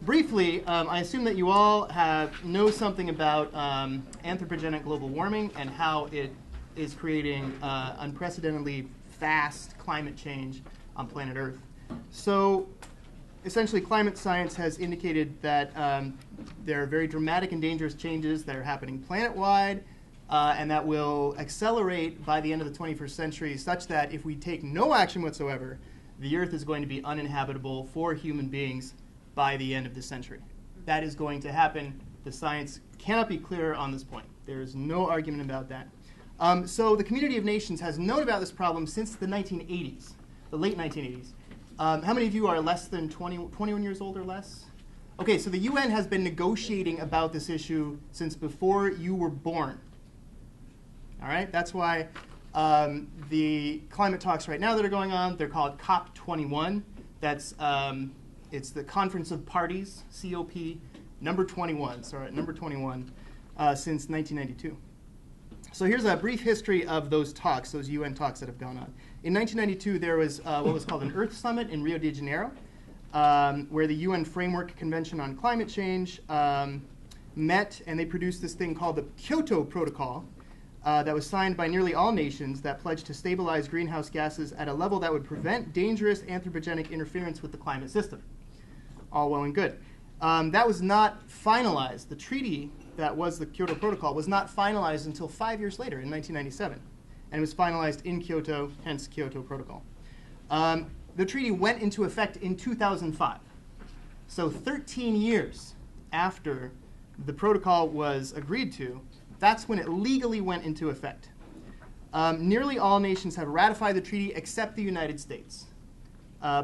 briefly, I assume that you all know something about anthropogenic global warming and how it is creating unprecedentedly fast climate change on planet Earth. So essentially, climate science has indicated that there are very dramatic and dangerous changes that are happening planet-wide, and that will accelerate by the end of the 21st century, such that if we take no action whatsoever, the Earth is going to be uninhabitable for human beings by the end of this century. That is going to happen. The science cannot be clearer on this point. There is no argument about that. So the community of nations has known about this problem since the 1980s, the late 1980s. How many of you are less than 21 years old or less? Okay, so the UN has been negotiating about this issue since before you were born. All right, that's why the climate talks right now that are going on, they're called COP21. That's it's the Conference of Parties, COP, number 21. Sorry, number 21 since 1992. So here's a brief history of those talks, those UN talks that have gone on. In 1992, there was what was called an Earth Summit in Rio de Janeiro, where the UN Framework Convention on Climate Change met, and they produced this thing called the Kyoto Protocol that was signed by nearly all nations that pledged to stabilize greenhouse gases at a level that would prevent dangerous anthropogenic interference with the climate system. All well and good. That was not finalized. The treaty that was the Kyoto Protocol was not finalized until 5 years later in 1997. And it was finalized in Kyoto, hence Kyoto Protocol. The treaty went into effect in 2005. So 13 years after the protocol was agreed to, that's when it legally went into effect. Nearly all nations have ratified the treaty except the United States.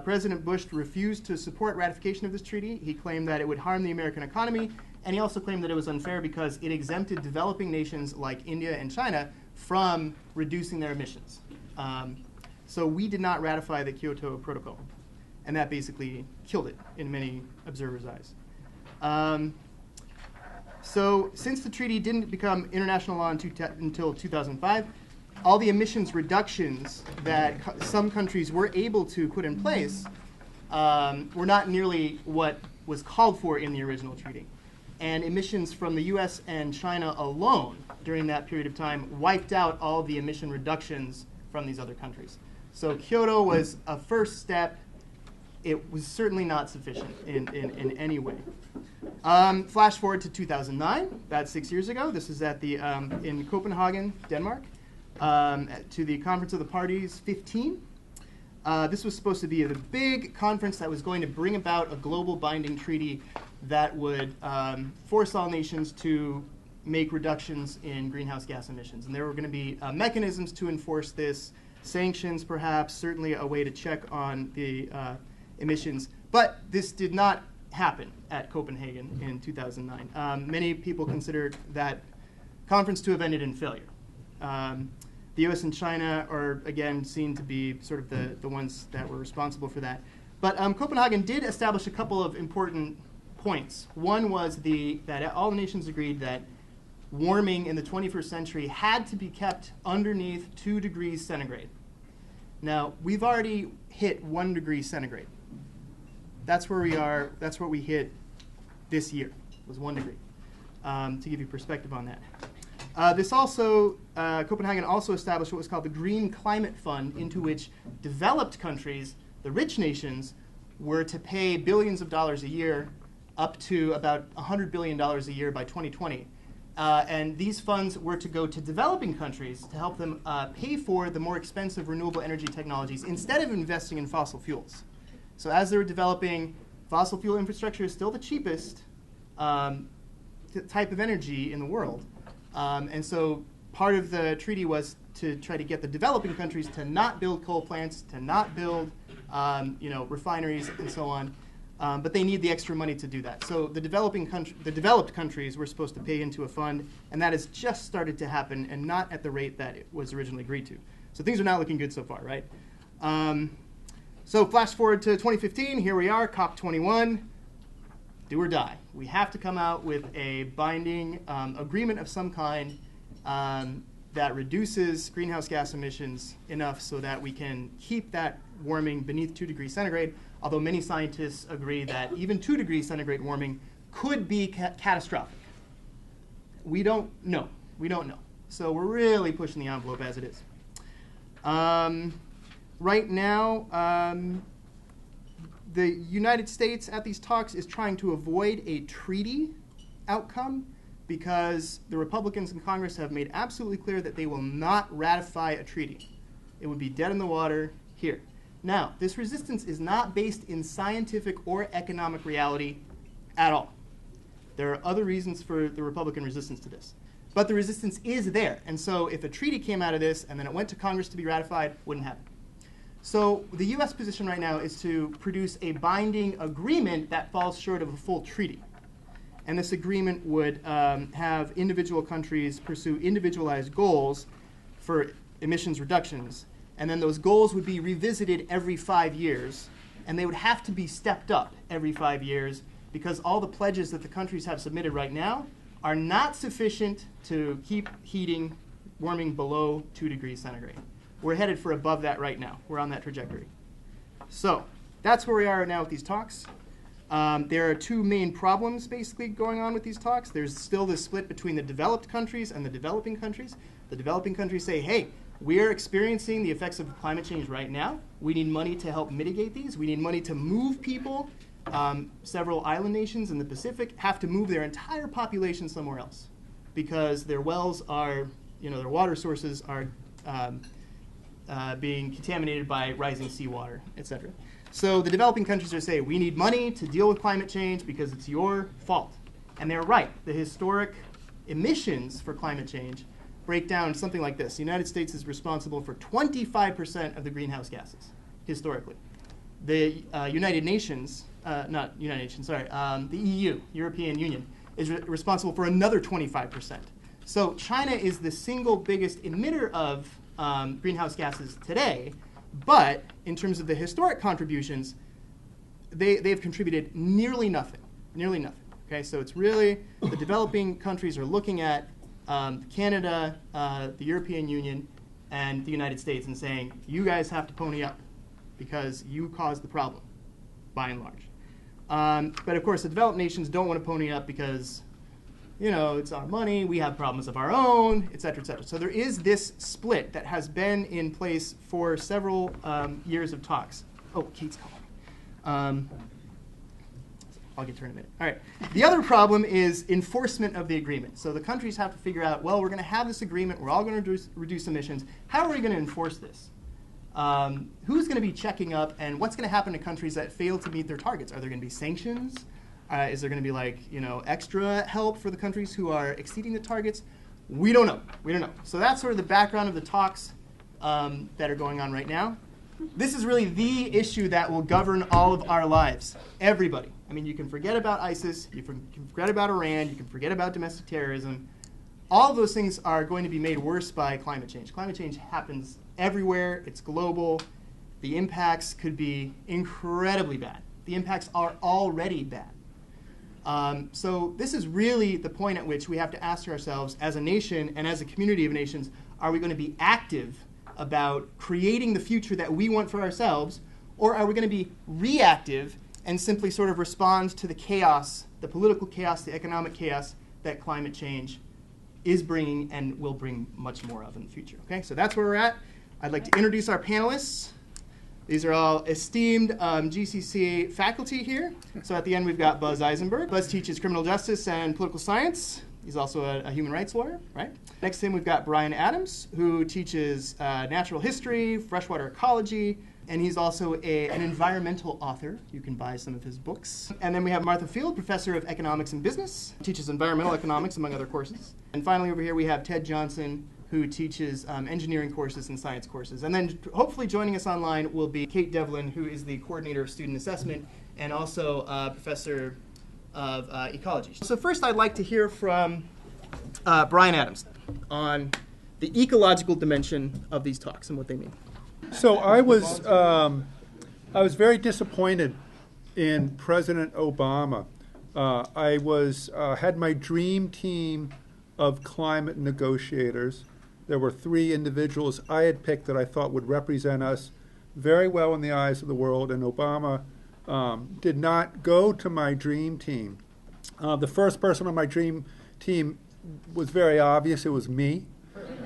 President Bush refused to support ratification of this treaty. He claimed that it would harm the American economy, and he also claimed that it was unfair because it exempted developing nations like India and China from reducing their emissions. So we did not ratify the Kyoto Protocol, and that basically killed it in many observers' eyes. So since the treaty didn't become international law until 2005, all the emissions reductions that some countries were able to put in place were not nearly what was called for in the original treaty. And emissions from the US and China alone during that period of time wiped out all the emission reductions from these other countries. So Kyoto was a first step. It was certainly not sufficient in any way. Flash forward to 2009, about 6 years ago. This is at the in Copenhagen, Denmark, to the Conference of the Parties 15. This was supposed to be the big conference that was going to bring about a global binding treaty that would force all nations to make reductions in greenhouse gas emissions. And there were going to be mechanisms to enforce this, sanctions perhaps, certainly a way to check on the emissions. But this did not happen at Copenhagen in 2009. Many people considered that conference to have ended in failure. The US and China are, again, seen to be sort of the ones that were responsible for that. But Copenhagen did establish a couple of important points. One was that all the nations agreed that warming in the 21st century had to be kept underneath 2 degrees centigrade. Now, we've already hit 1 degree centigrade. That's where we are. That's what we hit this year, was 1 degree, to give you perspective on that. Copenhagen also established what was called the Green Climate Fund, into which developed countries, the rich nations, were to pay billions of dollars a year, up to about $100 billion a year by 2020. And these funds were to go to developing countries to help them pay for the more expensive renewable energy technologies instead of investing in fossil fuels. So as they were developing, fossil fuel infrastructure is still the cheapest type of energy in the world. And so part of the treaty was to try to get the developing countries to not build coal plants, to not build refineries and so on. But they need the extra money to do that. So the developed countries were supposed to pay into a fund, and that has just started to happen, and not at the rate that it was originally agreed to. So things are not looking good so far, right? So flash forward to 2015. Here we are, COP21. Do or die. We have to come out with a binding agreement of some kind that reduces greenhouse gas emissions enough so that we can keep that warming beneath 2 degrees centigrade. although many scientists agree that even 2 degrees centigrade warming could be catastrophic. We don't know. We don't know. So we're really pushing the envelope as it is. Right now, the United States at these talks is trying to avoid a treaty outcome because the Republicans in Congress have made absolutely clear that they will not ratify a treaty. It would be dead in the water here. Now, this resistance is not based in scientific or economic reality at all. There are other reasons for the Republican resistance to this. But the resistance is there. And so if a treaty came out of this and then it went to Congress to be ratified, wouldn't happen. So the US position right now is to produce a binding agreement that falls short of a full treaty. And this agreement would have individual countries pursue individualized goals for emissions reductions. And then those goals would be revisited every 5 years. And they would have to be stepped up every 5 years because all the pledges that the countries have submitted right now are not sufficient to keep warming below 2 degrees centigrade. We're headed for above that right now. We're on that trajectory. So that's where we are now with these talks. There are 2 main problems basically going on with these talks. There's still this split between the developed countries and the developing countries. The developing countries say, hey, we're experiencing the effects of climate change right now. We need money to help mitigate these. We need money to move people. Several island nations in the Pacific have to move their entire population somewhere else because their wells are, their water sources are being contaminated by rising seawater, et cetera. So the developing countries are saying, we need money to deal with climate change because it's your fault. And they're right. The historic emissions for climate change break down something like this. The United States is responsible for 25% of the greenhouse gases, historically. The United Nations, not United Nations, sorry, the EU, European Union, is responsible for another 25%. So China is the single biggest emitter of greenhouse gases today, but in terms of the historic contributions, they've contributed nearly nothing, Okay, so it's really the developing countries are looking at Canada, the European Union, and the United States and saying, you guys have to pony up because you caused the problem, by and large. But of course, the developed nations don't want to pony up because it's our money, we have problems of our own, et cetera, et cetera. So there is this split that has been in place for several years of talks. Oh, Kate's calling. I'll get to her in a minute. All right. The other problem is enforcement of the agreement. So the countries have to figure out, well, we're going to have this agreement, we're all going to reduce emissions. How are we going to enforce this? Who's going to be checking up, and what's going to happen to countries that fail to meet their targets? Are there going to be sanctions? Is there going to be extra help for the countries who are exceeding the targets? We don't know. We don't know. So that's sort of the background of the talks that are going on right now. This is really the issue that will govern all of our lives. Everybody. I mean, you can forget about ISIS, you can forget about Iran, you can forget about domestic terrorism. All of those things are going to be made worse by climate change. Climate change happens everywhere. It's global. The impacts could be incredibly bad. The impacts are already bad. So this is really the point at which we have to ask ourselves as a nation and as a community of nations, are we going to be active about creating the future that we want for ourselves, or are we going to be reactive and simply sort of respond to the chaos, the political chaos, the economic chaos that climate change is bringing and will bring much more of in the future? Okay, so that's where we're at. I'd like to introduce our panelists. These are all esteemed GCC faculty here. So at the end, we've got Buzz Eisenberg. Buzz teaches criminal justice and political science. He's also a human rights lawyer, right? Next to him, we've got Brian Adams, who teaches natural history, freshwater ecology, and he's also an environmental author. You can buy some of his books. And then we have Martha Field, professor of economics and business, teaches environmental economics, among other courses. And finally, over here, we have Ted Johnson, who teaches engineering courses and science courses. And then hopefully joining us online will be Kate Devlin, who is the coordinator of student assessment and also professor of ecology. So first I'd like to hear from Brian Adams on the ecological dimension of these talks and what they mean. So I was very disappointed in President Obama. I had my dream team of climate negotiators. There were 3 individuals I had picked that I thought would represent us very well in the eyes of the world, and Obama did not go to my dream team. The first person on my dream team was very obvious. It was me,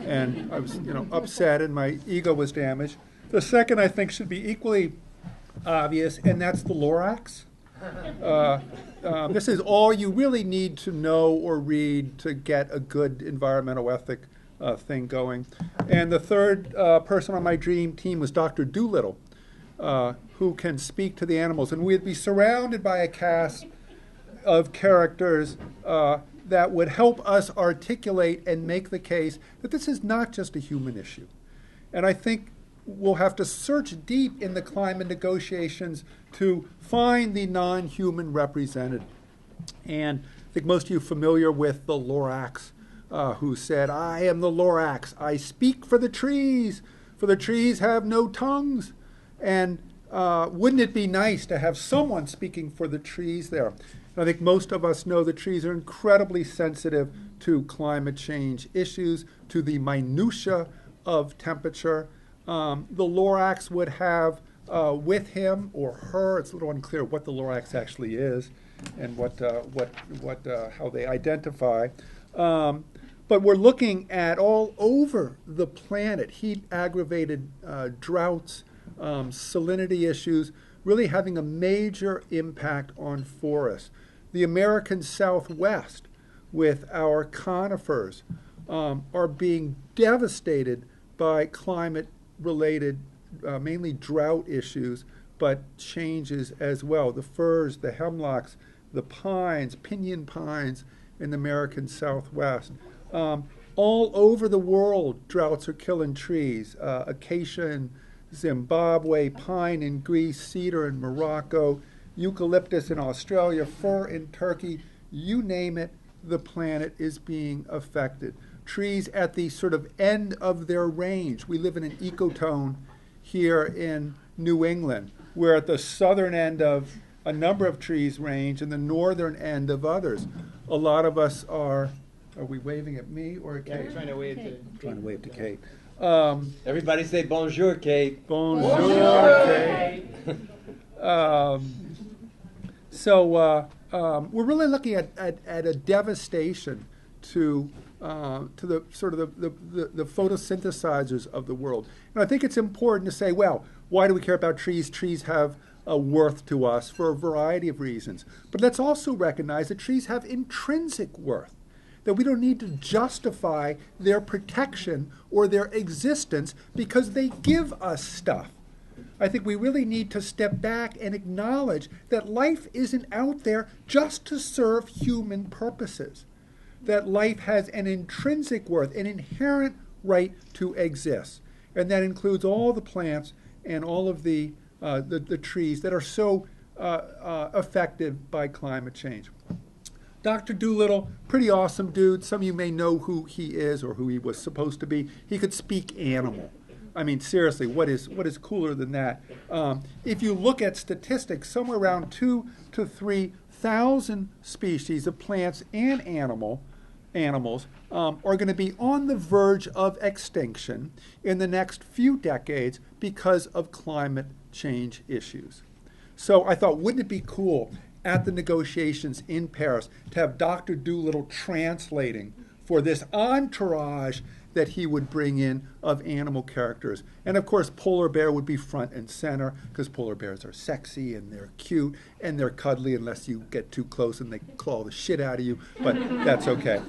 and I was, upset, and my ego was damaged. The second, I think, should be equally obvious, and that's the Lorax. This is all you really need to know or read to get a good environmental ethic thing going. And the third person on my dream team was Dr. Dolittle, who can speak to the animals. And we'd be surrounded by a cast of characters that would help us articulate and make the case that this is not just a human issue. And I think we'll have to search deep in the climate negotiations to find the non-human representative. And I think most of you are familiar with the Lorax, who said, "I am the Lorax. I speak for the trees have no tongues." And wouldn't it be nice to have someone speaking for the trees there? And I think most of us know that trees are incredibly sensitive to climate change issues, to the minutia of temperature. The Lorax would have with him or her, it's a little unclear what the Lorax actually is and how they identify. But we're looking at all over the planet heat-aggravated droughts, salinity issues, really having a major impact on forests. The American Southwest, with our conifers, are being devastated by climate-related, mainly drought issues, but changes as well. The firs, the hemlocks, the pines, pinyon pines in the American Southwest. All over the world, droughts are killing trees. Acacia in Zimbabwe, pine in Greece, cedar in Morocco, eucalyptus in Australia, fir in Turkey, you name it, the planet is being affected. Trees at the sort of end of their range. We live in an ecotone here in New England. We're at the southern end of a number of trees range and the northern end of others. A lot of us are we waving at me or at Kate? Yeah, trying to wave to Kate. Everybody say bonjour, Kate. Bonjour, Kate. We're really looking at a devastation to the sort of the photosynthesizers of the world. And I think it's important to say, well, why do we care about trees? Trees have a worth to us for a variety of reasons. But let's also recognize that trees have intrinsic worth, that we don't need to justify their protection or their existence because they give us stuff. I think we really need to step back and acknowledge that life isn't out there just to serve human purposes, that life has an intrinsic worth, an inherent right to exist. And that includes all the plants and all of the trees that are so affected by climate change. Dr. Dolittle, pretty awesome dude. Some of you may know who he is or who he was supposed to be. He could speak animal. I mean, seriously, what is cooler than that? If you look at statistics, somewhere around 2,000 to 3,000 species of plants and animals are going to be on the verge of extinction in the next few decades because of climate change issues. So I thought, wouldn't it be cool at the negotiations in Paris to have Dr. Dolittle translating for this entourage that he would bring in of animal characters. And of course, polar bear would be front and center because polar bears are sexy and they're cute and they're cuddly unless you get too close and they claw the shit out of you, but that's okay.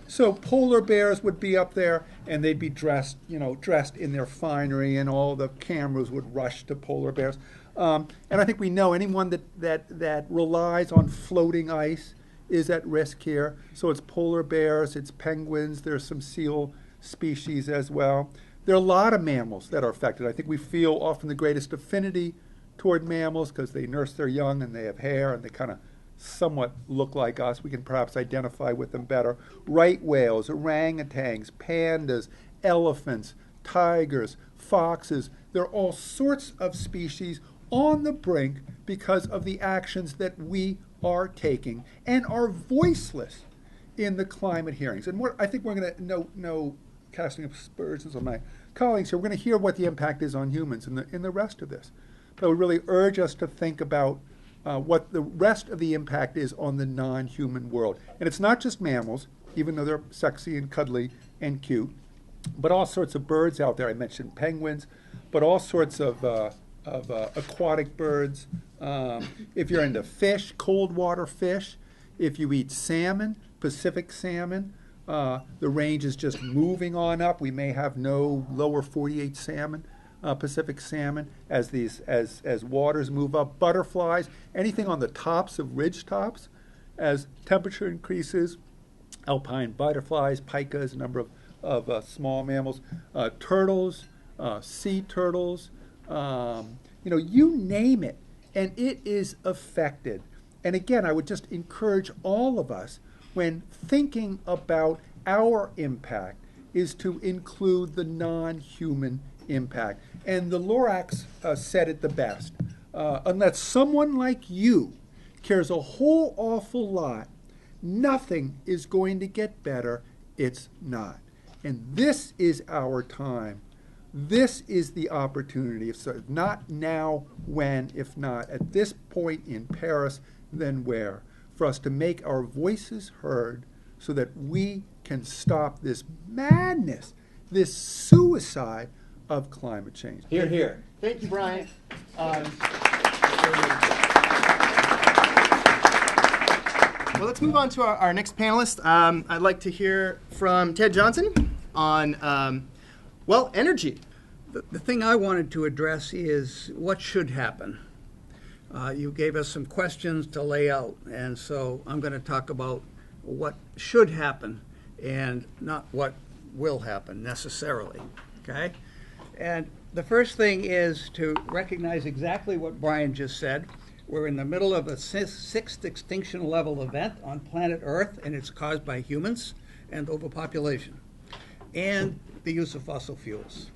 So polar bears would be up there and they'd be dressed in their finery, and all the cameras would rush to polar bears. And I think we know anyone that relies on floating ice is at risk here. So it's polar bears, it's penguins, there's some seal species as well. There are a lot of mammals that are affected. I think we feel often the greatest affinity toward mammals because they nurse their young and they have hair and they kind of somewhat look like us. We can perhaps identify with them better. Right whales, orangutans, pandas, elephants, tigers, foxes. There are all sorts of species on the brink because of the actions that we are taking and are voiceless in the climate hearings. And I think we're going to know casting aspersions on my colleagues here. We're going to hear what the impact is on humans in the rest of this. but I would really urge us to think about what the rest of the impact is on the non-human world. And it's not just mammals, even though they're sexy and cuddly and cute, but all sorts of birds out there. I mentioned penguins, but all sorts of aquatic birds. If you're into fish, cold water fish, if you eat salmon, Pacific salmon, the range is just moving on up. We may have no lower 48 salmon, Pacific salmon, as waters move up. Butterflies, anything on the tops of ridge tops, as temperature increases. Alpine butterflies, pikas, a number of small mammals, turtles, sea turtles, you name it, and it is affected. And again, I would just encourage all of us, when thinking about our impact, is to include the non-human impact. And the Lorax said it the best. Unless someone like you cares a whole awful lot, nothing is going to get better. It's not. And this is our time. This is the opportunity. So not now, when, if not at this point in Paris, then where? For us to make our voices heard so that we can stop this madness, this suicide of climate change. Hear, hear. Thank you, Brian. Well, let's move on to our next panelist. I'd like to hear from Ted Johnson on, energy. The thing I wanted to address is what should happen. You gave us some questions to lay out, and so I'm going to talk about what should happen and not what will happen necessarily, okay? And the first thing is to recognize exactly what Brian just said. We're in the middle of a sixth extinction level event on planet Earth, and it's caused by humans and overpopulation and the use of fossil fuels.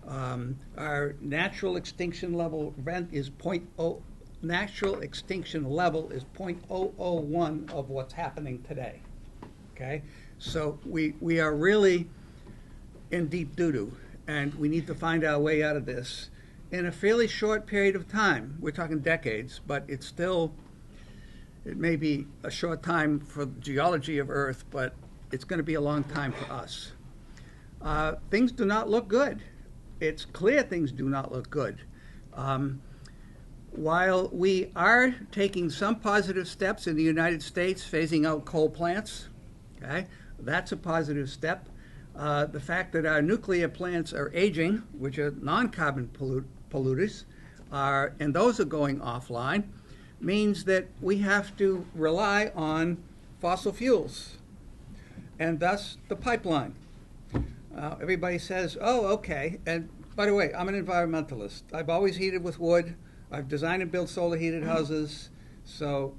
Our natural extinction level event is 0.001 of what's happening today. Okay, so we are really in deep doo-doo, and we need to find our way out of this in a fairly short period of time. We're talking decades, but it may be a short time for the geology of Earth, but it's going to be a long time for us. Things do not look good. It's clear things do not look good. While we are taking some positive steps in the United States, phasing out coal plants, okay, that's a positive step. The fact that our nuclear plants are aging, which are non-carbon polluters, and those are going offline, means that we have to rely on fossil fuels, and thus the pipeline. Everybody says, oh, okay. And by the way, I'm an environmentalist. I've always heated with wood. I've designed and built solar heated houses. So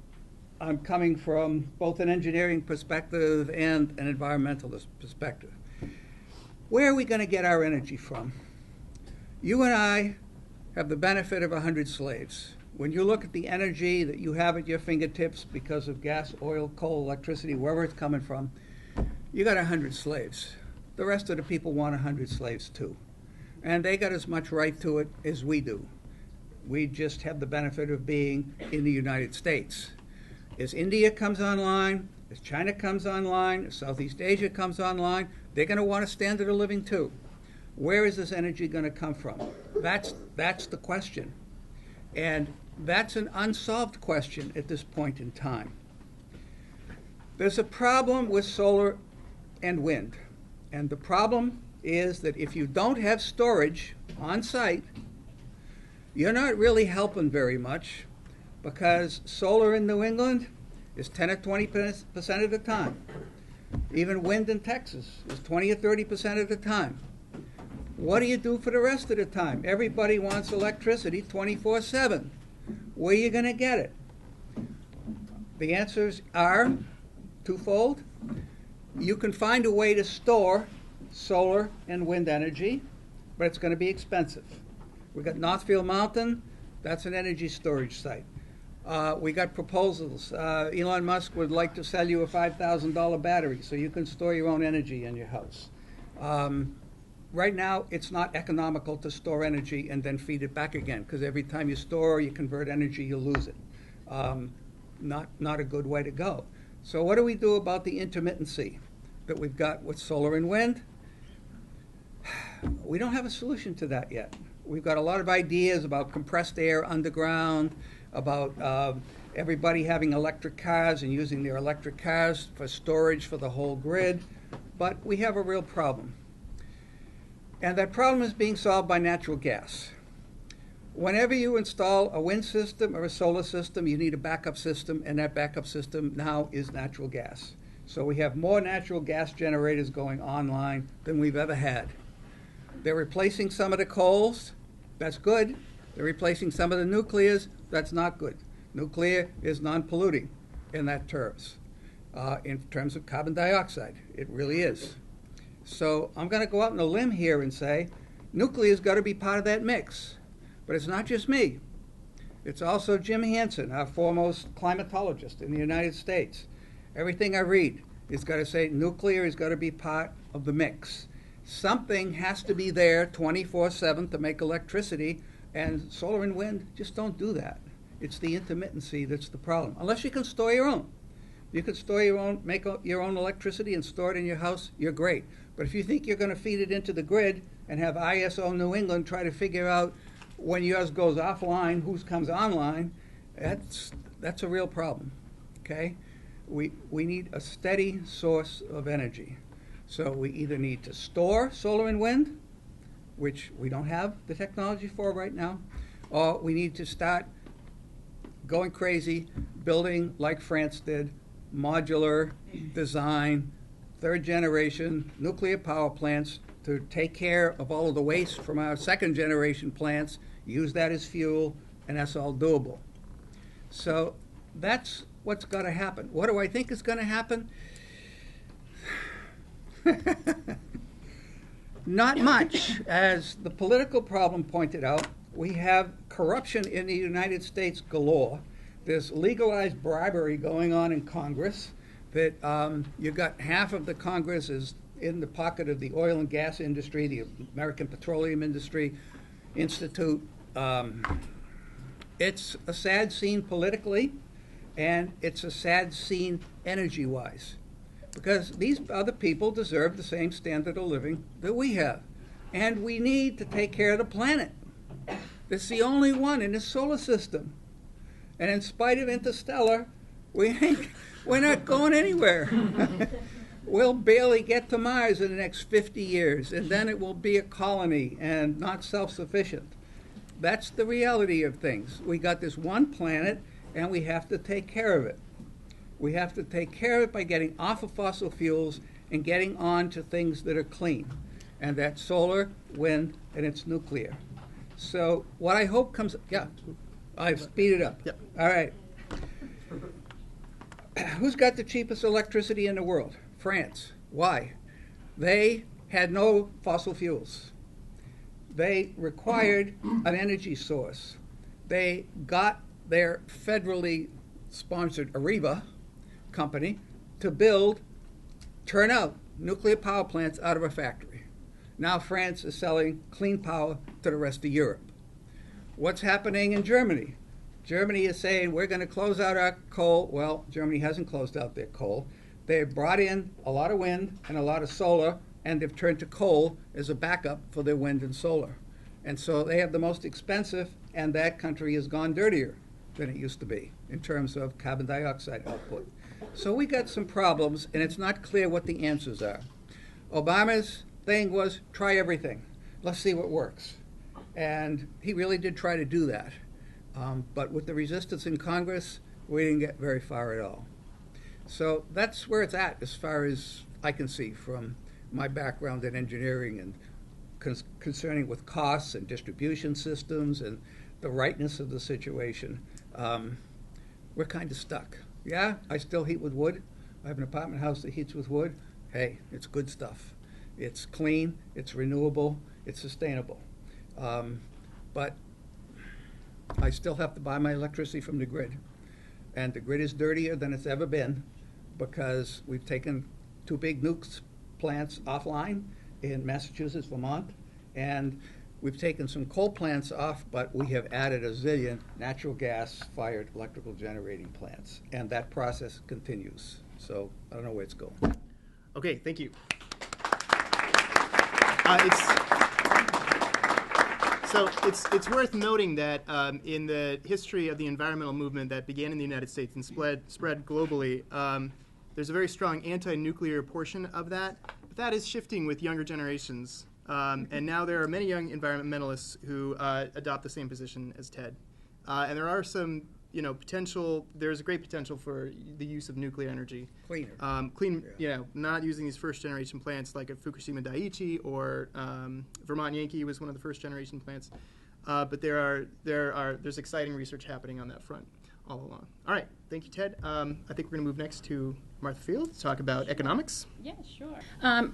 I'm coming from both an engineering perspective and an environmentalist perspective. Where are we going to get our energy from? You and I have the benefit of 100 slaves. When you look at the energy that you have at your fingertips because of gas, oil, coal, electricity, wherever it's coming from, you got 100 slaves. The rest of the people want 100 slaves too. And they got as much right to it as we do. We just have the benefit of being in the United States. As India comes online, as China comes online, as Southeast Asia comes online, they're going to want a standard of living too. Where is this energy going to come from? That's the question. And that's an unsolved question at this point in time. There's a problem with solar and wind. And the problem is that if you don't have storage on site, you're not really helping very much, because solar in New England is 10 or 20% of the time. Even wind in Texas is 20 or 30% of the time. What do you do for the rest of the time? Everybody wants electricity 24/7. Where are you going to get it? The answers are twofold. You can find a way to store solar and wind energy, but it's going to be expensive. We got Northfield Mountain, that's an energy storage site. We got proposals. Elon Musk would like to sell you a $5,000 battery so you can store your own energy in your house. right now, it's not economical to store energy and then feed it back again, because every time you store or you convert energy, you lose it. Not a good way to go. So what do we do about the intermittency that we've got with solar and wind? We don't have a solution to that yet. We've got a lot of ideas about compressed air underground, about everybody having electric cars and using their electric cars for storage for the whole grid, but we have a real problem. And that problem is being solved by natural gas. Whenever you install a wind system or a solar system, you need a backup system, and that backup system now is natural gas. So we have more natural gas generators going online than we've ever had. They're replacing some of the coals. That's good. They're replacing some of the nuclears. That's not good. Nuclear is non-polluting in terms of carbon dioxide. It really is. So I'm going to go out on a limb here and say nuclear's got to be part of that mix. But it's not just me. It's also Jim Hansen, our foremost climatologist in the United States. Everything I read is got to say nuclear is got to be part of the mix. Something has to be there 24/7 to make electricity, and solar and wind just don't do that. It's the intermittency that's the problem. Unless you can store your own. You can store your own, make your own electricity and store it in your house, you're great. But if you think you're going to feed it into the grid and have ISO New England try to figure out when yours goes offline, whose comes online, that's a real problem, okay? We need a steady source of energy. So we either need to store solar and wind, which we don't have the technology for right now, or we need to start going crazy, building like France did, modular design, third generation nuclear power plants to take care of all of the waste from our second generation plants, use that as fuel, and that's all doable. So that's what's got to happen. What do I think is going to happen? Not much. As the political problem pointed out, we have corruption in the United States galore. There's legalized bribery going on in Congress, that you've got half of the Congress is in the pocket of the oil and gas industry, the American Petroleum Industry Institute. It's a sad scene politically, and it's a sad scene energy-wise, because these other people deserve the same standard of living that we have. And we need to take care of the planet. It's the only one in the solar system. And in spite of Interstellar, we're not going anywhere. We'll barely get to Mars in the next 50 years, and then it will be a colony and not self-sufficient. That's the reality of things. We got this one planet, and we have to take care of it. We have to take care of it by getting off of fossil fuels and getting on to things that are clean. And that's solar, wind, and it's nuclear. So what I hope comes, yeah, I've speeded up. Yep. All right. Who's got the cheapest electricity in the world? France. Why? They had no fossil fuels. They required an energy source. They got their federally sponsored Areva company to turn out nuclear power plants out of a factory. Now France is selling clean power to the rest of Europe. What's happening in Germany? Germany is saying we're going to close out our coal. Well, Germany hasn't closed out their coal. They've brought in a lot of wind and a lot of solar, and they've turned to coal as a backup for their wind and solar. And so they have the most expensive, and that country has gone dirtier than it used to be in terms of carbon dioxide output. So we got some problems, and it's not clear what the answers are. Obama's thing was try everything. Let's see what works. And he really did try to do that. But with the resistance in Congress, we didn't get very far at all. So that's where it's at as far as I can see from my background in engineering and concerning with costs and distribution systems and the rightness of the situation. We're kind of stuck. Yeah, I still heat with wood. I have an apartment house that heats with wood. Hey, it's good stuff. It's clean, it's renewable, it's sustainable. But I still have to buy my electricity from the grid. And the grid is dirtier than it's ever been because we've taken two big nukes plants offline, in Massachusetts, Vermont, and we've taken some coal plants off, but we have added a zillion natural gas-fired electrical generating plants, and that process continues. So I don't know where it's going. Okay, thank you. It's worth noting that in the history of the environmental movement that began in the United States and spread globally, there's a very strong anti-nuclear portion of that. But that is shifting with younger generations. And now there are many young environmentalists who adopt the same position as Ted. And there are some, there's a great potential for the use of nuclear energy. Cleaner. Not using these first generation plants like at Fukushima Daiichi or Vermont Yankee was one of the first generation plants. But there's exciting research happening on that front all along. All right, thank you, Ted. I think we're going to move next to Martha Field to talk about economics. Yeah, sure.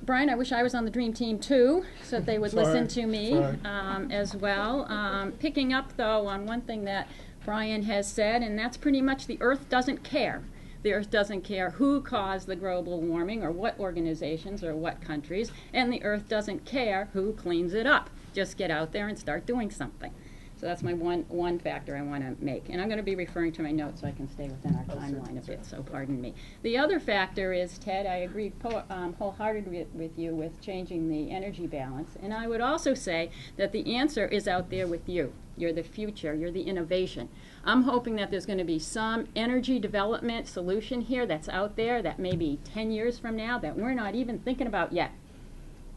Brian, I wish I was on the dream team too, so that they would listen to me as well. Picking up, though, on one thing that Brian has said, and that's pretty much the Earth doesn't care. The Earth doesn't care who caused the global warming or what organizations or what countries, and the Earth doesn't care who cleans it up. Just get out there and start doing something. So that's my one factor I want to make. And I'm going to be referring to my notes so I can stay within our timeline a bit, so pardon me. The other factor is, Ted, I agree wholeheartedly with you with changing the energy balance. And I would also say that the answer is out there with you. You're the future. You're the innovation. I'm hoping that there's going to be some energy development solution here that's out there that maybe 10 years from now that we're not even thinking about yet.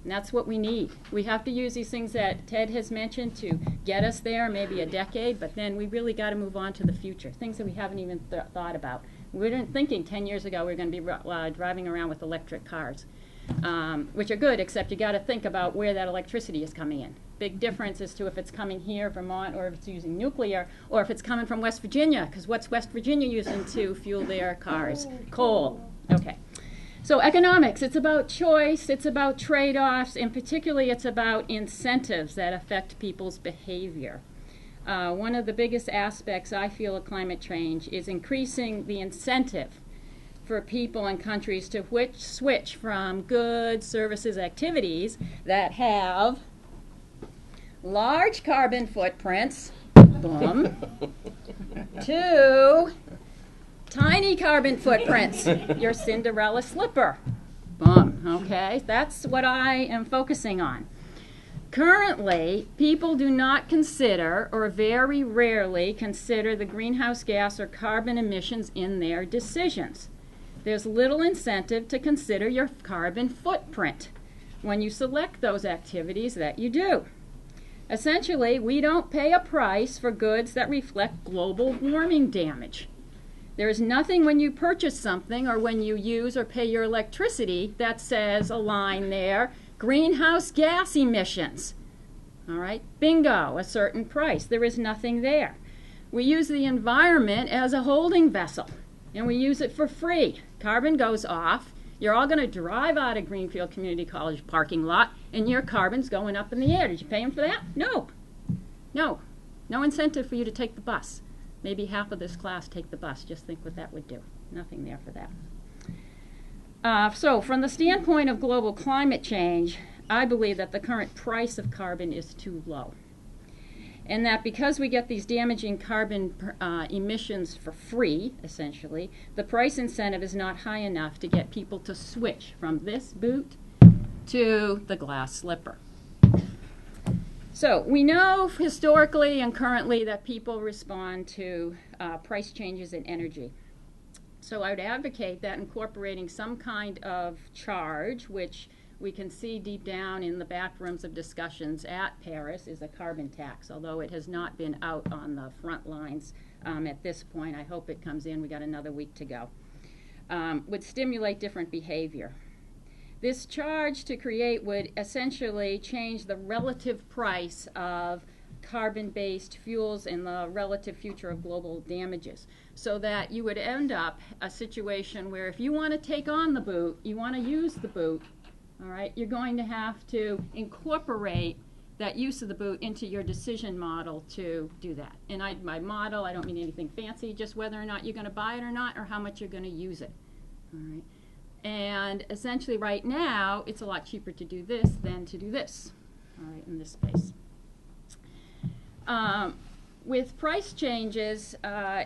And that's what we need. We have to use these things that Ted has mentioned to get us there, maybe a decade, but then we really got to move on to the future, things that we haven't even thought about. We weren't thinking 10 years ago we were going to be driving around with electric cars, which are good, except you got to think about where that electricity is coming in. Big difference as to if it's coming here, Vermont, or if it's using nuclear, or if it's coming from West Virginia, because what's West Virginia using to fuel their cars? Coal. Okay. So economics, it's about choice, it's about trade-offs, and particularly it's about incentives that affect people's behavior. One of the biggest aspects I feel of climate change is increasing the incentive for people and countries to switch from goods, services, activities that have large carbon footprints, boom, to tiny carbon footprints, your Cinderella slipper. Boom, okay? That's what I am focusing on. Currently, people do not consider, or very rarely consider, the greenhouse gas or carbon emissions in their decisions. There's little incentive to consider your carbon footprint when you select those activities that you do. Essentially, we don't pay a price for goods that reflect global warming damage. There is nothing when you purchase something or when you use or pay your electricity that says a line there, greenhouse gas emissions. All right, bingo, a certain price. There is nothing there. We use the environment as a holding vessel, and we use it for free. Carbon goes off. You're all going to drive out of Greenfield Community College parking lot, and your carbon's going up in the air. Did you pay them for that? No. No. No incentive for you to take the bus. Maybe half of this class take the bus. Just think what that would do. Nothing there for that. So from the standpoint of global climate change, I believe that the current price of carbon is too low. And that because we get these damaging carbon emissions for free, essentially, the price incentive is not high enough to get people to switch from this boot to the glass slipper. So we know historically and currently that people respond to price changes in energy. So I would advocate that incorporating some kind of charge, which we can see deep down in the back rooms of discussions at Paris, is a carbon tax, although it has not been out on the front lines at this point. I hope it comes in. We got another week to go. Would stimulate different behavior. This charge to create would essentially change the relative price of carbon-based fuels and the relative future of global damages, so that you would end up a situation where if you want to take on the boot, you want to use the boot, all right, you're going to have to incorporate that use of the boot into your decision model to do that. And my model, I don't mean anything fancy, just whether or not you're going to buy it or not, or how much you're going to use it, all right? And essentially right now, it's a lot cheaper to do this than to do this, all right, in this space. With price changes,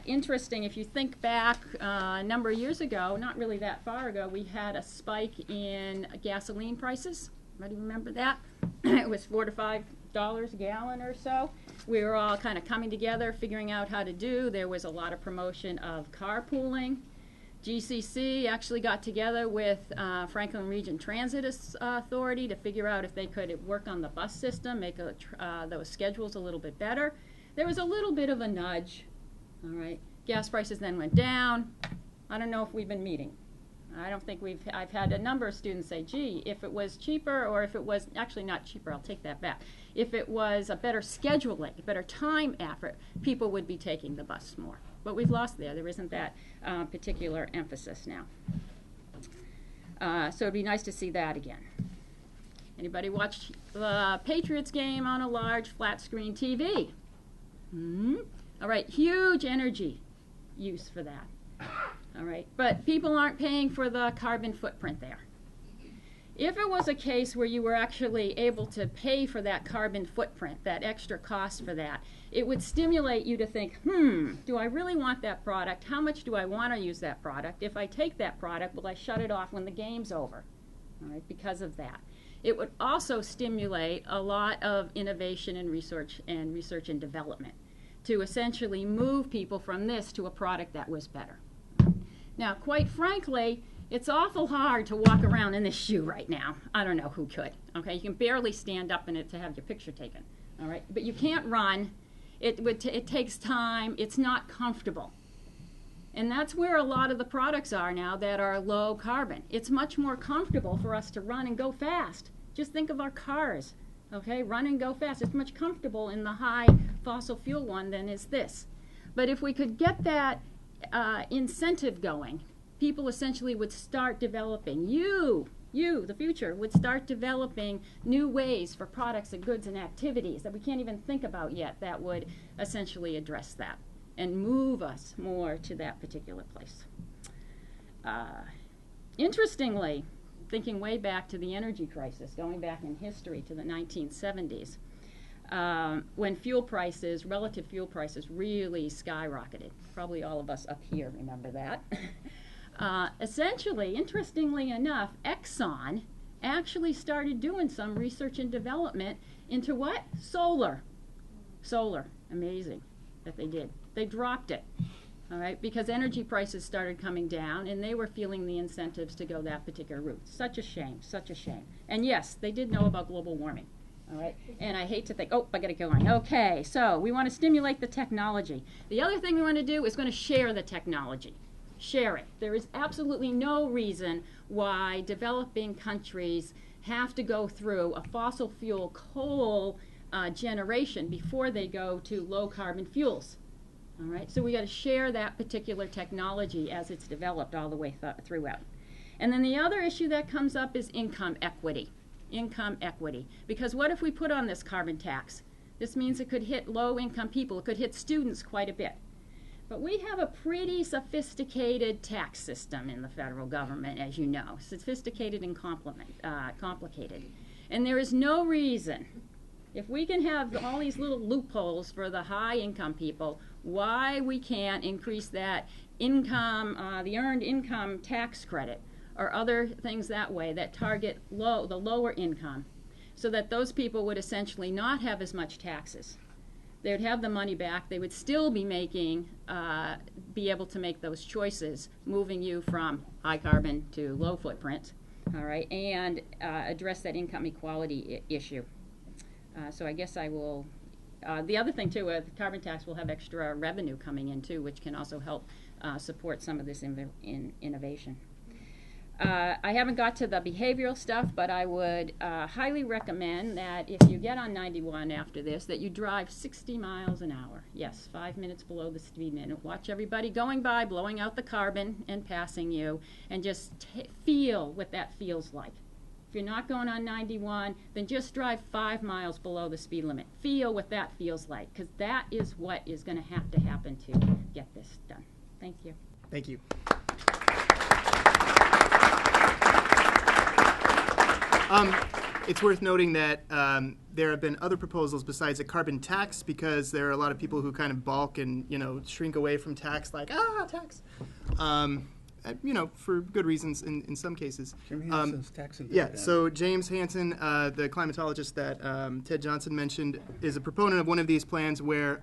interesting, if you think back a number of years ago, not really that far ago, we had a spike in gasoline prices. Anybody remember that? It was $4 to $5 a gallon or so. We were all kind of coming together, figuring out how to do. There was a lot of promotion of carpooling. GCC actually got together with Franklin Region Transit Authority to figure out if they could work on the bus system, make those schedules a little bit better. There was a little bit of a nudge, all right. Gas prices then went down. I don't know if we've been meeting. I don't think I've had a number of students say, gee, if it was cheaper, or if it was, actually not cheaper, I'll take that back. If it was a better scheduling, a better time effort, people would be taking the bus more. But we've lost there. There isn't that particular emphasis now. So it'd be nice to see that again. Anybody watch the Patriots game on a large flat screen TV? All right, huge energy use for that. All right, but people aren't paying for the carbon footprint there. If it was a case where you were actually able to pay for that carbon footprint, that extra cost for that, it would stimulate you to think, do I really want that product? How much do I want to use that product? If I take that product, will I shut it off when the game's over? All right, because of that. It would also stimulate a lot of innovation and research and development to essentially move people from this to a product that was better. Now, quite frankly, it's awful hard to walk around in this shoe right now. I don't know who could. Okay, you can barely stand up in it to have your picture taken. All right, but you can't run. It takes time. It's not comfortable. And that's where a lot of the products are now that are low carbon. It's much more comfortable for us to run and go fast. Just think of our cars. Okay, run and go fast. It's much comfortable in the high fossil fuel one than is this. But if we could get that incentive going, people essentially would start developing, you, the future, would start developing new ways for products and goods and activities that we can't even think about yet that would essentially address that and move us more to that particular place. Interestingly, thinking way back to the energy crisis, going back in history to the 1970s, when relative fuel prices really skyrocketed. Probably all of us up here remember that. Essentially, interestingly enough, Exxon actually started doing some research and development into what? Solar. Solar. Amazing that they did. They dropped it. All right, because energy prices started coming down, and they were feeling the incentives to go that particular route. Such a shame, such a shame. And yes, they did know about global warming. All right, and I hate to think, I got to go on. Okay, so we want to stimulate the technology. The other thing we want to do is going to share the technology. Share it. There is absolutely no reason why developing countries have to go through a fossil fuel coal generation before they go to low carbon fuels. All right, so we got to share that particular technology as it's developed all the way throughout. And then the other issue that comes up is income equity. Income equity. Because what if we put on this carbon tax? This means it could hit low-income people. It could hit students quite a bit. But we have a pretty sophisticated tax system in the federal government, as you know. Sophisticated and complicated. And there is no reason, if we can have all these little loopholes for the high-income people, why we can't increase that income, the earned income tax credit, or other things that way that target the lower income, so that those people would essentially not have as much taxes. They would have the money back. They would still be be able to make those choices, moving you from high carbon to low footprint, all right, and address that income equality issue. So I guess I will. The other thing too, the carbon tax will have extra revenue coming in too, which can also help support some of this innovation. I haven't got to the behavioral stuff, but I would highly recommend that if you get on 91 after this, that you drive 60 miles an hour. Yes, 5 minutes below the speed limit. Watch everybody going by, blowing out the carbon and passing you, and just feel what that feels like. If you're not going on 91, then just drive 5 miles below the speed limit. Feel what that feels like, because that is what is going to happen to get this done. Thank you. Thank you. It's worth noting that there have been other proposals besides a carbon tax, because there are a lot of people who kind of balk and shrink away from tax, like tax, for good reasons in some cases. Jim Hansen's tax and Yeah. dividend. So James Hansen, the climatologist that Ted Johnson mentioned, is a proponent of one of these plans where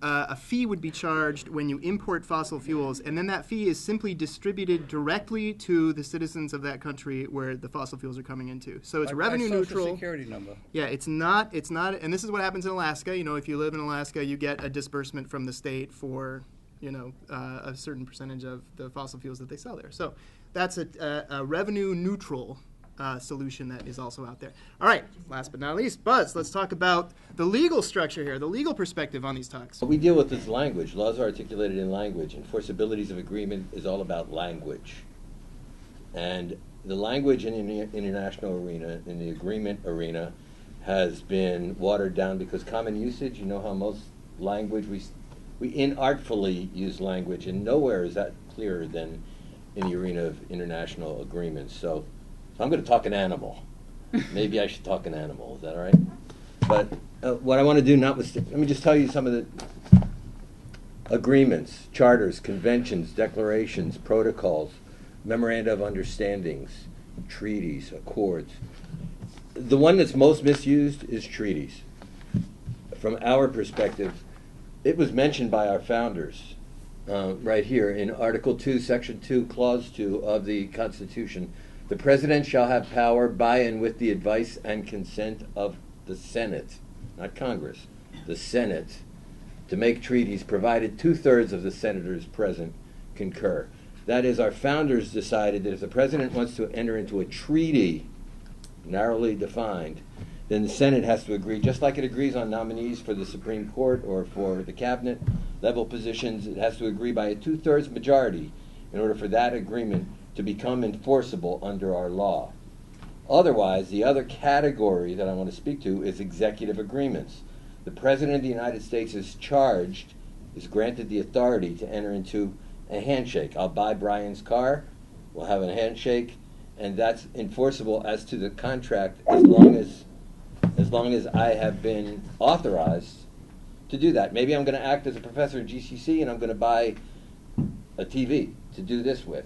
a fee would be charged when you import fossil fuels, and then that fee is simply distributed directly to the citizens of that country where the fossil fuels are coming into. So it's Like revenue my neutral. Social Security number. Yeah, it's not, and this is what happens in Alaska. If you live in Alaska, you get a disbursement from the state for, a certain percentage of the fossil fuels that they sell there. So that's a revenue neutral solution that is also out there. All right, last but not least, Buzz, let's talk about the legal structure here, the legal perspective on these talks. What we deal with is language. Laws are articulated in language. Enforceabilities of agreement is all about language. And the language in the international arena, in the agreement arena, has been watered down because common usage, how most language, we inartfully use language, and nowhere is that clearer than in the arena of international agreements. So I'm going to talk an animal. Maybe I should talk an animal. Is that all right? But what I want to do, let me just tell you some of the agreements, charters, conventions, declarations, protocols, memoranda of understandings, treaties, accords. The one that's most misused is treaties. From our perspective, it was mentioned by our founders right here in Article 2, Section 2, Clause 2 of the Constitution. The President shall have power by and with the advice and consent of the Senate, not Congress, the Senate, to make treaties, provided 2/3 of the senators present concur. That is, our founders decided that if the President wants to enter into a treaty, narrowly defined, then the Senate has to agree, just like it agrees on nominees for the Supreme Court or for the cabinet level positions. It has to agree by a 2/3 majority in order for that agreement to become enforceable under our law. Otherwise, the other category that I want to speak to is executive agreements. The President of the United States is granted the authority to enter into a handshake. I'll buy Brian's car, we'll have a handshake, and that's enforceable as to the contract as long as I have been authorized to do that. Maybe I'm going to act as a professor at GCC and I'm going to buy a TV to do this with.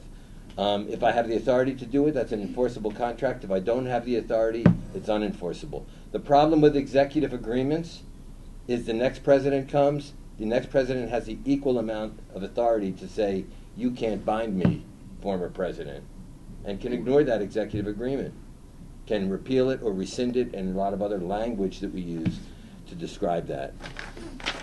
If I have the authority to do it, that's an enforceable contract. If I don't have the authority, it's unenforceable. The problem with executive agreements is the next president comes, the next president has the equal amount of authority to say, you can't bind me, former president, and can ignore that executive agreement, can repeal it or rescind it, and a lot of other language that we use to describe that.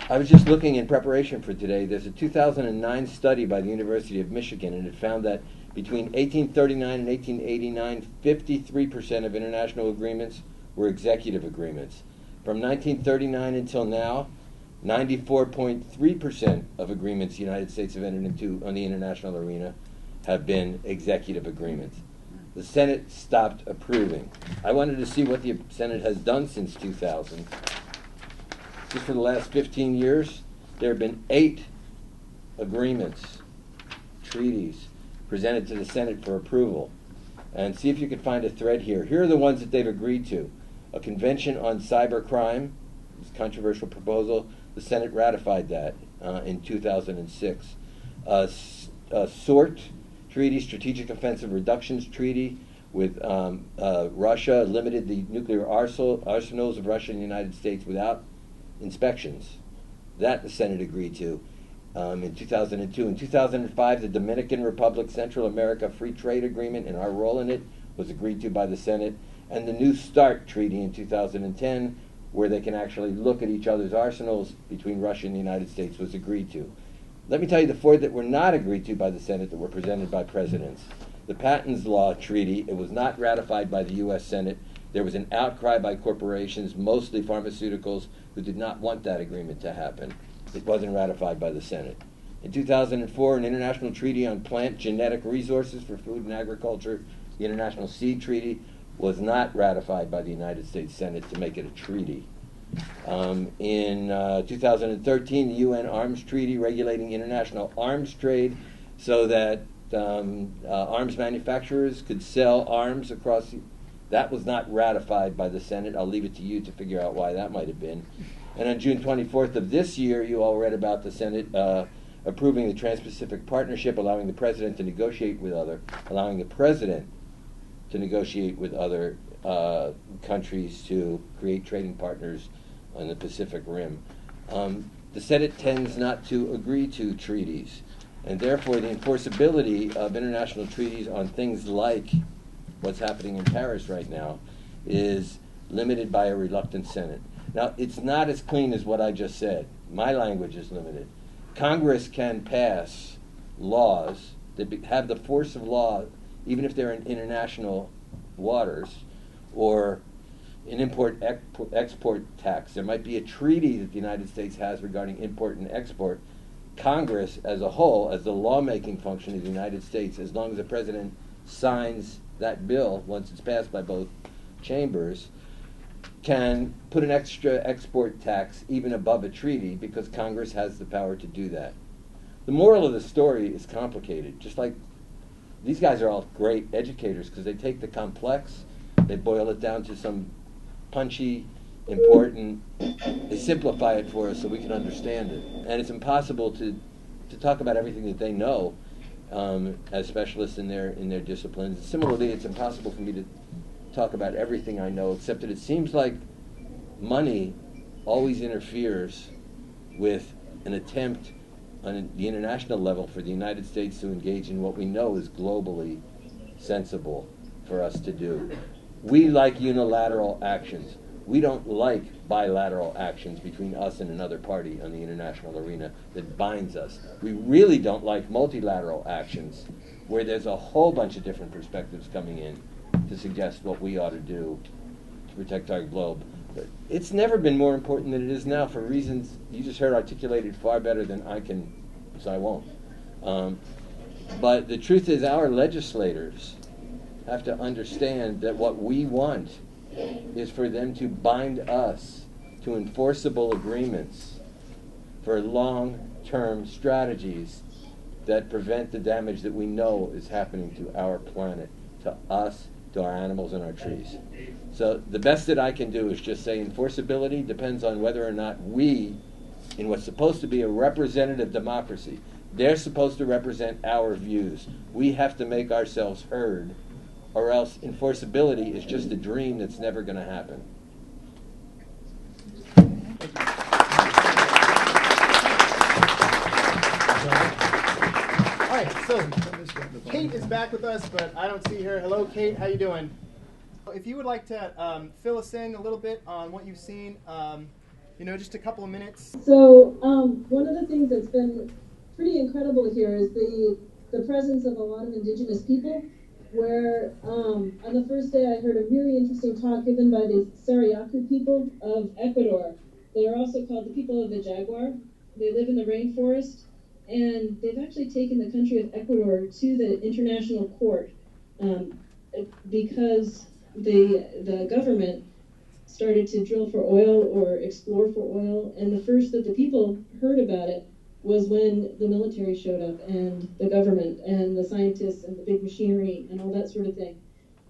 I was just looking in preparation for today. There's a 2009 study by the University of Michigan, and it found that between 1839 and 1889, 53% of international agreements were executive agreements. From 1939 until now, 94.3% of agreements the United States have entered into on the international arena have been executive agreements. The Senate stopped approving. I wanted to see what the Senate has done since 2000. Just for the last 15 years, there have been 8 agreements, treaties, presented to the Senate for approval. And see if you can find a thread here. Here are the ones that they've agreed to. A convention on cybercrime, this controversial proposal, the Senate ratified that in 2006. SORT treaty, Strategic Offensive Reductions Treaty, with Russia, limited the nuclear arsenals of Russia and the United States without inspections. That the Senate agreed to in 2002. In 2005, the Dominican Republic Central America Free Trade Agreement and our role in it was agreed to by the Senate. And the New START Treaty in 2010, where they can actually look at each other's arsenals between Russia and the United States, was agreed to. Let me tell you the 4 that were not agreed to by the Senate that were presented by presidents. The Patents Law Treaty, it was not ratified by the U.S. Senate. There was an outcry by corporations, mostly pharmaceuticals, who did not want that agreement to happen. It wasn't ratified by the Senate. In 2004, an international treaty on plant genetic resources for food and agriculture, the International Seed Treaty, was not ratified by the United States Senate to make it a treaty. In 2013, the UN Arms Treaty regulating international arms trade so that arms manufacturers could sell arms across That was not ratified by the Senate. I'll leave it to you to figure out why that might have been. And on June 24th of this year, you all read about the Senate approving the Trans-Pacific Partnership, allowing the president to negotiate with other countries to create trading partners on the Pacific Rim. The Senate tends not to agree to treaties, and therefore the enforceability of international treaties on things like what's happening in Paris right now is limited by a reluctant Senate. Now, it's not as clean as what I just said. My language is limited. Congress can pass laws that have the force of law, even if they're in international waters, or an import-export tax. There might be a treaty that the United States has regarding import and export. Congress as a whole, as the lawmaking function of the United States, as long as the president signs that bill once it's passed by both chambers, can put an extra export tax even above a treaty because Congress has the power to do that. The moral of the story is complicated. Just like these guys are all great educators because they take the complex, they boil it down to some punchy, important, they simplify it for us so we can understand it. And it's impossible to talk about everything that they know as specialists in their disciplines. And similarly, it's impossible for me to talk about everything I know, except that it seems like money always interferes with an attempt on the international level for the United States to engage in what we know is globally sensible for us to do. We like unilateral actions. We don't like bilateral actions between us and another party on the international arena that binds us. We really don't like multilateral actions where there's a whole bunch of different perspectives coming in to suggest what we ought to do to protect our globe. But it's never been more important than it is now for reasons you just heard articulated far better than I can, so I won't. But the truth is our legislators have to understand that what we want is for them to bind us to enforceable agreements for long-term strategies that prevent the damage that we know is happening to our planet, to us, to our animals and our trees. So the best that I can do is just say enforceability depends on whether or not we, in what's supposed to be a representative democracy, they're supposed to represent our views. We have to make ourselves heard, or else enforceability is just a dream that's never going to happen. All right, so Kate is back with us, but I don't see her. Hello, Kate. How you doing? If you would like to fill us in a little bit on what you've seen, just a couple of minutes. So one of the things that's been pretty incredible here is the presence of a lot of indigenous people, where on the first day I heard a really interesting talk given by the Sarayaku people of Ecuador. They are also called the people of the jaguar. They live in the rainforest, and they've actually taken the country of Ecuador to the international court because the government started to drill for oil or explore for oil, and the first that the people heard about it was when the military showed up, and the government, and the scientists, and the big machinery, and all that sort of thing.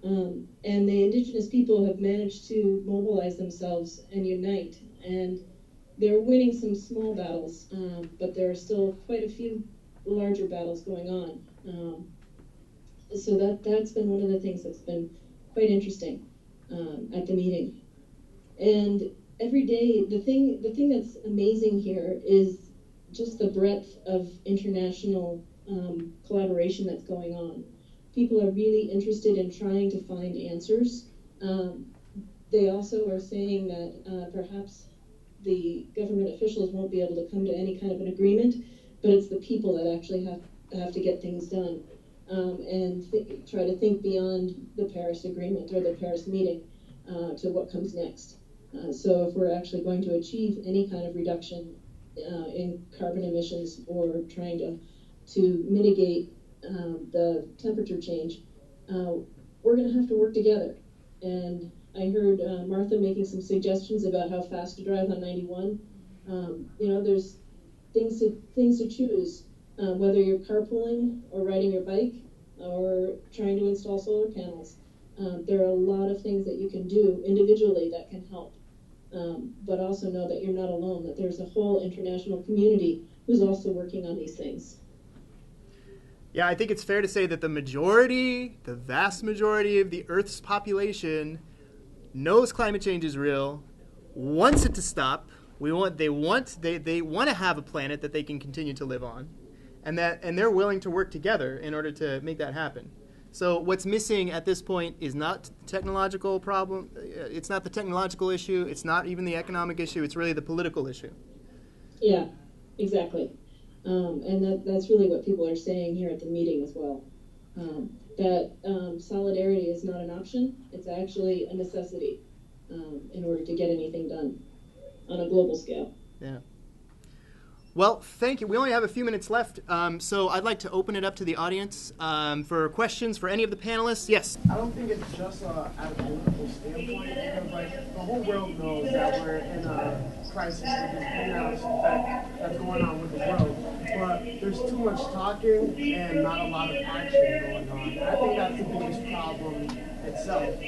And the indigenous people have managed to mobilize themselves and unite, and they're winning some small battles, but there are still quite a few larger battles going on. So that's been one of the things that's been quite interesting at the meeting. And every day, the thing that's amazing here is just the breadth of international collaboration that's going on. People are really interested in trying to find answers. They also are saying that perhaps the government officials won't be able to come to any kind of an agreement, but it's the people that actually have to get things done and try to think beyond the Paris Agreement or the Paris meeting to what comes next. So if we're actually going to achieve any kind of reduction in carbon emissions or trying to mitigate the temperature change, we're going to have to work together. And I heard Martha making some suggestions about how fast to drive on 91. There's things to choose, whether you're carpooling or riding your bike or trying to install solar panels. There are a lot of things that you can do individually that can help, but also know that you're not alone, that there's a whole international community who's also working on these things. Yeah, I think it's fair to say that the vast majority of the Earth's population knows climate change is real, wants it to stop. They want to have a planet that they can continue to live on, and they're willing to work together in order to make that happen. So what's missing at this point is not the technological problem. It's not the technological issue. It's not even the economic issue. It's really the political issue. Yeah, exactly. And that's really what people are saying here at the meeting as well. That solidarity is not an option. It's actually a necessity in order to get anything done on a global scale. Yeah. Well, thank you. We only have a few minutes left, so I'd like to open it up to the audience for questions for any of the panelists. Yes? I don't think it's just at a political standpoint, because like the whole world knows that we're in a crisis with this greenhouse effect that's going on with the world. But there's too much talking and not a lot of action going on. I think that's the biggest problem itself.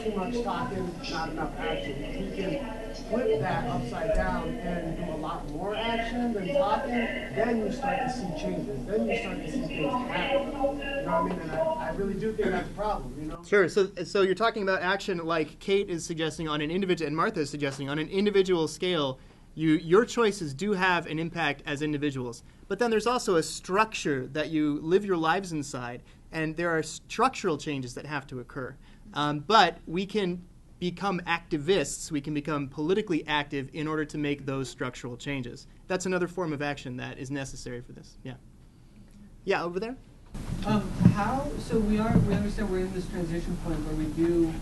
Too much talking, not enough action. If we can flip that upside down and do a lot more action than talking, then you start to see changes. Then you start to see things happen. You know what I mean? And I really do think that's a problem, you know? Sure. So you're talking about action like Kate is suggesting on an individual, and Martha is suggesting on an individual scale. Your choices do have an impact as individuals. But then there's also a structure that you live your lives inside, and there are structural changes that have to occur. But we can become activists, we can become politically active in order to make those structural changes. That's another form of action that is necessary for this. Yeah. Yeah, over there? So we understand we're in this transition point where we do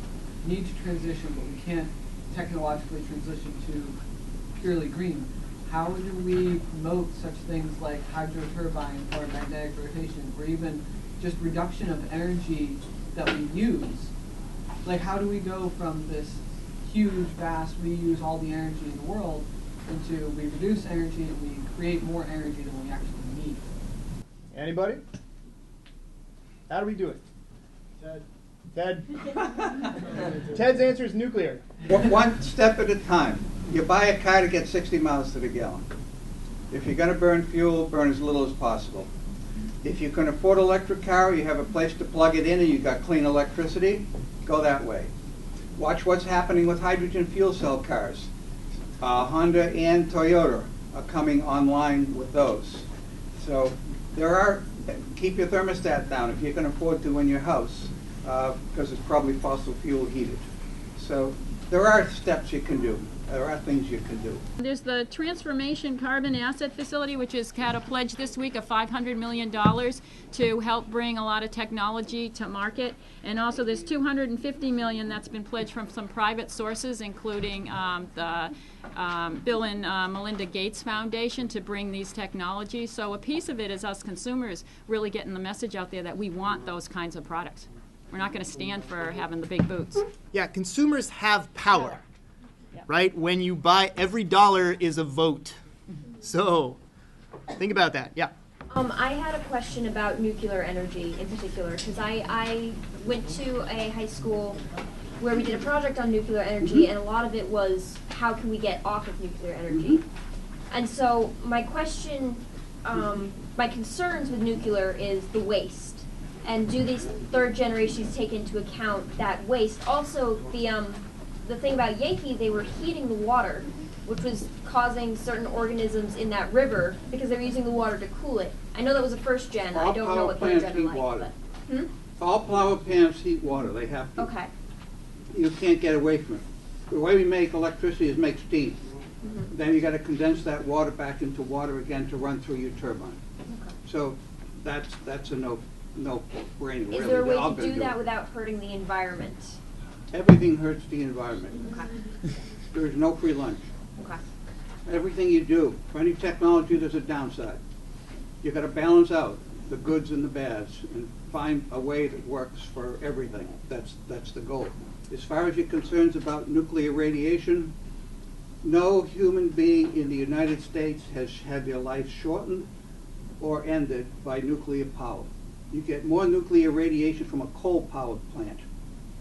need to transition, but we can't technologically transition to purely green. How do we promote such things like hydroturbines or magnetic rotation, or even just reduction of energy that we use? Like, how do we go from this huge, vast, we use all the energy in the world, into we reduce energy and we create more energy than we actually need? Anybody? How do we do it? Ted? Ted's answer is nuclear. One step at a time. You buy a car to get 60 miles to the gallon. If you're going to burn fuel, burn as little as possible. If you can afford an electric car, you have a place to plug it in and you've got clean electricity, go that way. Watch what's happening with hydrogen fuel cell cars. Honda and Toyota are coming online with those. So keep your thermostat down if you can afford to in your house, because it's probably fossil fuel heated. So there are steps you can do. There are things you can do. There's the Transformation Carbon Asset Facility, which has had a pledge this week of $500 million to help bring a lot of technology to market. And also there's $250 million that's been pledged from some private sources, including the Bill and Melinda Gates Foundation, to bring these technologies. So a piece of it is us consumers really getting the message out there that we want those kinds of products. We're not going to stand for having the big boots. Yeah, consumers have power. Right? When you buy, every dollar is a vote. So think about that. Yeah. I had a question about nuclear energy in particular, because I went to a high school where we did a project on nuclear energy, and a lot of it was how can we get off of nuclear energy. And so my question, my concerns with nuclear is the waste. And do these third generations take into account that waste? Also, the thing about Yankee, they were heating the water, which was causing certain organisms in that river because they were using the water to cool it. I know that was a first gen. I don't know what third gen are like. Water. But, All power plants heat water. They have to. Okay. You can't get away from it. The way we make electricity is make steam. Then you got to condense that water back into water again to run through your turbine. Okay. So that's a no-brainer. Is there a way to do that without hurting the environment? Everything hurts the environment. Okay. There's no free lunch. Okay. Everything you do, for any technology, there's a downside. You got to balance out the goods and the bads and find a way that works for everything. That's the goal. As far as your concerns about nuclear radiation, no human being in the United States has had their life shortened or ended by nuclear power. You get more nuclear radiation from a coal-powered plant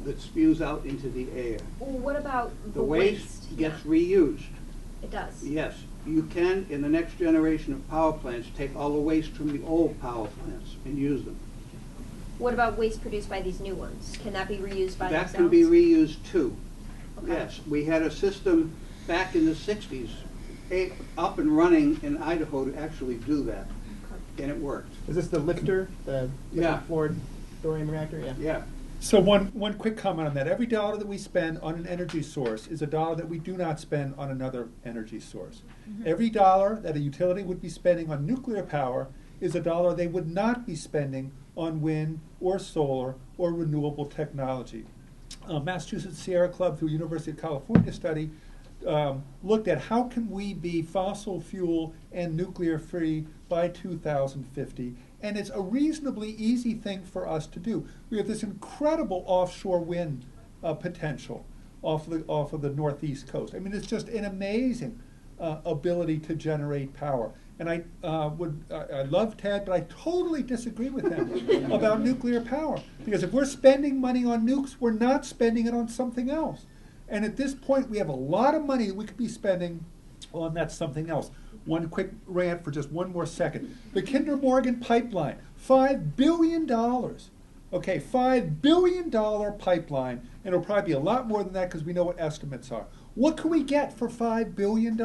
that spews out into the air. Well, what about The waste gets reused. It does. Yes, you can, in the next generation of power plants, take all the waste from the old power plants and use them. What about waste produced by these new ones? Can that be reused by That themselves? can be reused too. Okay. Yes, we had a system back in the 60s up and running in Idaho to actually do that, and it worked. Is this the lifter, the Yeah. floored thorium reactor? Yeah. Yeah. So one quick comment on that. Every dollar that we spend on an energy source is a dollar that we do not spend on another energy source. Every dollar that a utility would be spending on nuclear power is a dollar they would not be spending on wind or solar or renewable technology. Massachusetts Sierra Club, through University of California study, looked at how can we be fossil fuel and nuclear free by 2050. And it's a reasonably easy thing for us to do. We have this incredible offshore wind potential off of the northeast coast. I mean, it's just an amazing ability to generate power. And I love Ted, but I totally disagree with him about nuclear power. Because if we're spending money on nukes, we're not spending it on something else. And at this point, we have a lot of money that we could be spending on that something else. One quick rant for just one more second. The Kinder Morgan pipeline, $5 billion. Okay, $5 billion pipeline, and it'll probably be a lot more than that because we know what estimates are. What can we get for $5 billion?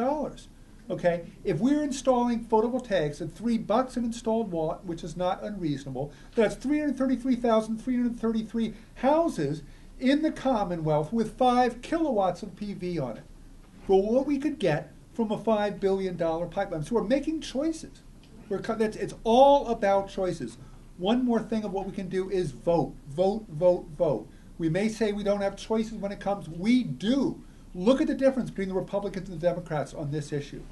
Okay, if we're installing photovoltaics at $3 an installed watt, which is not unreasonable, that's 333,333 houses in the Commonwealth with 5 kilowatts of PV on it for what we could get from a $5 billion pipeline. So we're making choices. It's all about choices. One more thing of what we can do is vote, vote, vote, vote. We may say we don't have choices when it comes. We do. Look at the difference between the Republicans and the Democrats on this issue.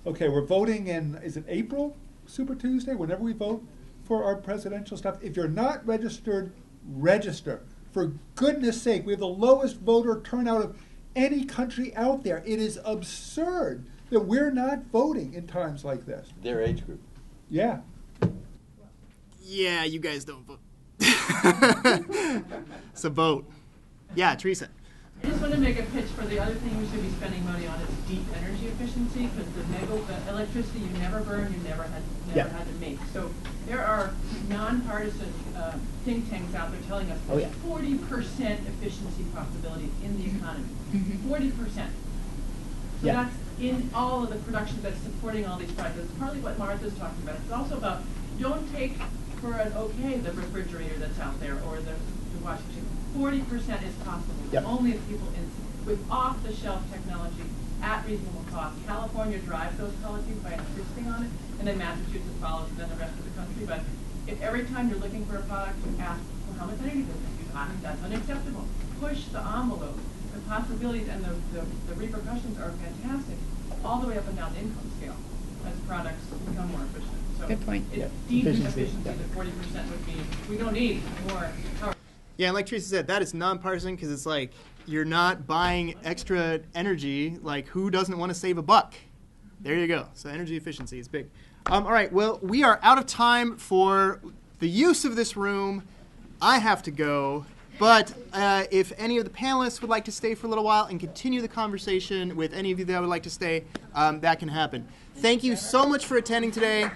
Okay, we're voting in, is it April, Super Tuesday, whenever we vote for our presidential stuff. If you're not registered, register. For goodness sake, we have the lowest voter turnout of any country out there. It is absurd that we're not voting in times like this. Their age group. Yeah. Yeah, you guys don't vote. So vote. Yeah, Teresa. I just want to make a pitch for the other thing we should be spending money on is deep energy efficiency, because the electricity you never burn, you never had to make. So there are nonpartisan think tanks out there telling us there's 40% efficiency possibility in the economy. 40%. So that's in all of the production that's supporting all these projects. It's partly what Martha's talking about. It's also about don't take for an okay the refrigerator that's out there or the washing machine. 40% is possible. Only if people with off-the-shelf technology at reasonable cost. California drives those policies by insisting on it, and then Massachusetts follows, and then the rest of the country. But if every time you're looking for a product, you ask, well, how much energy does it use? That's unacceptable. Push the envelope. The possibilities and the repercussions are fantastic, all the way up and down the income scale as products become more efficient. So good point. It's deep efficiency that 40% would be. We don't need more power. Yeah, and like Teresa said, that is nonpartisan because it's like you're not buying extra energy. Like, who doesn't want to save a buck? There you go. So energy efficiency is big. All right, well, we are out of time for the use of this room. I have to go. But if any of the panelists would like to stay for a little while and continue the conversation with any of you that would like to stay, that can happen. Thank you so much for attending today.